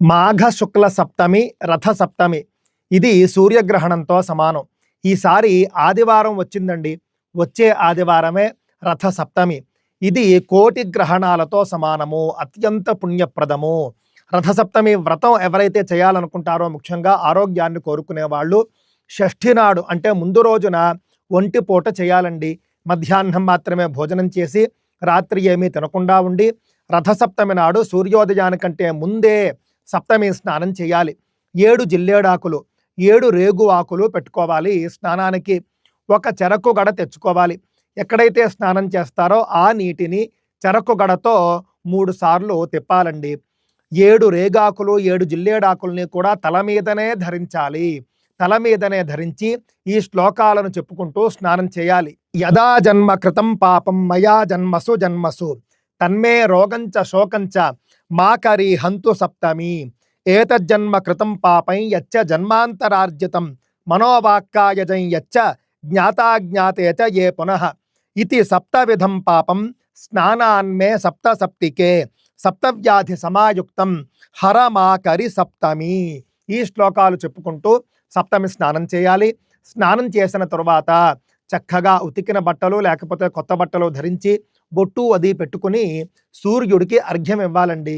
మాఘ శుక్ల సప్తమి రథ సప్తమి ఇది సూర్యగ్రహణంతో సమానం. ఈసారి ఆదివారం వచ్చిందండి. వచ్చే ఆదివారమే రథ సప్తమి. ఇది కోటి గ్రహణాలతో సమానము, అత్యంత పుణ్యప్రదము. రథ సప్తమి వ్రతం ఎవరైతే చేయాలనుకుంటారో, ముఖ్యంగా ఆరోగ్యాన్ని కోరుకునే వాళ్ళు షష్ఠి నాడు అంటే ముందు రోజున ఒంటి పూట చేయాలండి. మధ్యాహ్నం మాత్రమే భోజనం చేసి రాత్రి ఏమీ తినకుండా ఉండి రథసప్తమి నాడు సూర్యోదయానికంటే ముందే సప్తమి స్నానం చేయాలి. 7 జిల్లేడాకులు 7 రేగు ఆకులు పెట్టుకోవాలి. స్నానానికి ఒక చెరకు గడ తెచ్చుకోవాలి. ఎక్కడైతే స్నానం చేస్తారో ఆ నీటిని చెరకు గడతో 3 సార్లు తిప్పాలండి. 7 రేగాకులు 7 జిల్లేడాకుల్ని కూడా తల మీదనే ధరించాలి. తల మీదనే ధరించి ఈ శ్లోకాలను చెప్పుకుంటూ స్నానం చేయాలి. యదా జన్మ కృతం పాపం మయా జన్మసు జన్మసు తన్మే రోగంచ శోకంచ మాకరి హంతు సప్తమి ఏతజ్జన్మ కృతం పాపం యచ్చ జన్మాంతరార్జితం మనోవాక్కాయజం యచ్చ జ్ఞాతాజ్ఞాతేచ ఏ పునః ఇతి సప్తవిధం పాపం స్నానాన్మే సప్త సప్తికే సప్తవ్యాధి సమాయుక్తం హరమాకరి సప్తమి. ఈ శ్లోకాలు చెప్పుకుంటూ సప్తమి స్నానం చేయాలి. స్నానం చేసిన తరువాత చక్కగా ఉతికిన బట్టలు లేకపోతే కొత్త బట్టలు ధరించి బొట్టు అది పెట్టుకుని సూర్యుడికి అర్ఘ్యం ఇవ్వాలండి.